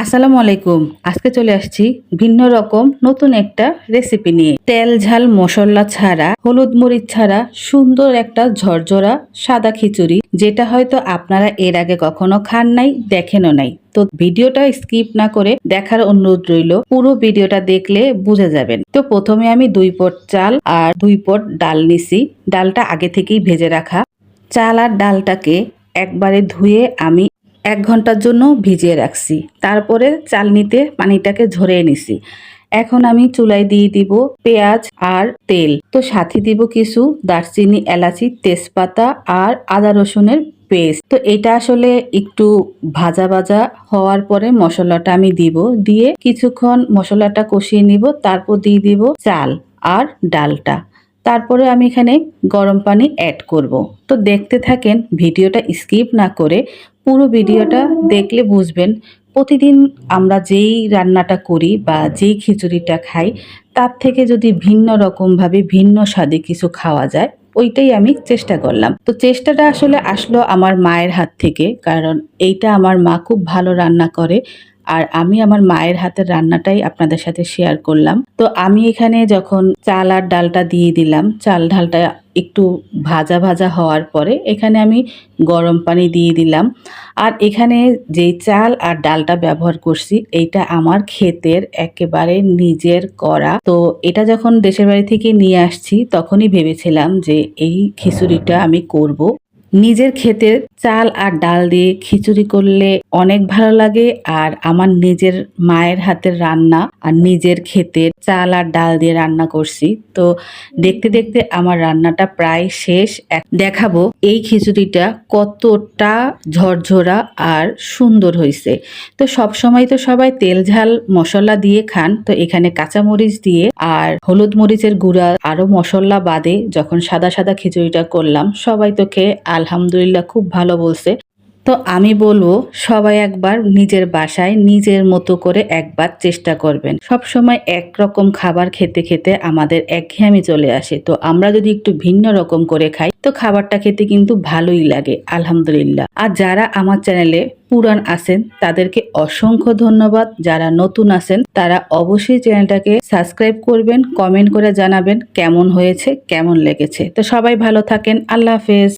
আসসালামু আলাইকুম। আজকে চলে আসছি ভিন্ন রকম নতুন একটা রেসিপি নিয়ে। তেল ঝাল মশলা ছাড়া, হলুদ মরিচ ছাড়া সুন্দর একটা ঝরঝরা সাদা খিচুড়ি, যেটা হয়তো আপনারা এর আগে কখনো খান নাই, দেখেনও নাই। তো ভিডিওটা স্কিপ না করে দেখার অনুরোধ রইল। পুরো ভিডিওটা দেখলে বুঝে যাবেন। তো প্রথমে আমি 2 পট চাল আর 2 পট ডাল নিছি। ডালটা আগে থেকেই ভেজে রাখা। চাল আর ডালটাকে একবারে ধুয়ে আমি 1 ঘন্টার জন্য ভিজিয়ে রাখছি। তারপরে চালনিতে পানিটাকে ঝরিয়ে নিছি। এখন আমি চুলায় দিয়ে দিব পেঁয়াজ আর তেল। তো সাথে দিব কিছু দারচিনি, এলাচি, তেজপাতা আর আদা রসুনের পেস্ট। তো এটা আসলে একটু ভাজা ভাজা হওয়ার পরে মশলাটা আমি দিব। দিয়ে কিছুক্ষণ মশলাটা কষিয়ে নিব। তারপর দিয়ে দিব চাল আর ডালটা। তারপরে আমি এখানে গরম পানি অ্যাড করব। তো দেখতে থাকেন, ভিডিওটা স্কিপ না করে পুরো ভিডিওটা দেখলে বুঝবেন। প্রতিদিন আমরা যেই রান্নাটা করি বা যেই খিচুড়িটা খাই, তার থেকে যদি ভিন্ন রকমভাবে ভিন্ন স্বাদে কিছু খাওয়া যায়, ওইটাই আমি চেষ্টা করলাম। তো চেষ্টাটা আসলে আসলো আমার মায়ের হাত থেকে, কারণ এইটা আমার মা খুব ভালো রান্না করে। আর আমি আমার মায়ের হাতের রান্নাটাই আপনাদের সাথে শেয়ার করলাম। তো আমি এখানে যখন চাল আর ডালটা দিয়ে দিলাম, চাল ডালটা একটু ভাজা ভাজা হওয়ার পরে এখানে আমি গরম পানি দিয়ে দিলাম। আর এখানে যেই চাল আর ডালটা ব্যবহার করছি, এইটা আমার ক্ষেতের একেবারে নিজের করা। তো এটা যখন দেশের বাড়ি থেকে নিয়ে আসছি, তখনই ভেবেছিলাম যে এই খিচুড়িটা আমি করব। নিজের ক্ষেতের চাল আর ডাল দিয়ে খিচুড়ি করলে অনেক ভালো লাগে। আর আমার নিজের মায়ের হাতের রান্না আর নিজের ক্ষেতের চাল আর ডাল দিয়ে রান্না করছি। তো দেখতে দেখতে আমার রান্নাটা প্রায় শেষ। দেখাবো এই খিচুড়িটা কতটা ঝরঝরা আর সুন্দর হয়েছে। তো সব সময় তো সবাই তেল ঝাল মশলা দিয়ে খান, তো এখানে কাঁচামরিচ দিয়ে আর হলুদ মরিচের গুঁড়া আরো মশলা বাদে যখন সাদা সাদা খিচুড়িটা করলাম, সবাই তো খেয়ে আলহামদুলিল্লাহ খুব ভালো বলছে। তো আমি বলবো সবাই একবার নিজের বাসায় নিজের মতো করে একবার চেষ্টা করবেন। সব সময় একরকম খাবার খেতে খেতে আমাদের একঘেয়েমি চলে আসে। তো আমরা যদি একটু ভিন্ন রকম করে খাই, তো খাবারটা খেতে কিন্তু ভালোই লাগে আলহামদুলিল্লাহ। আর যারা আমার চ্যানেলে পুরান আছেন তাদেরকে অসংখ্য ধন্যবাদ। যারা নতুন আছেন তারা অবশ্যই চ্যানেলটাকে সাবস্ক্রাইব করবেন, কমেন্ট করে জানাবেন কেমন হয়েছে, কেমন লেগেছে। তো সবাই ভালো থাকেন। আল্লাহ হাফেজ।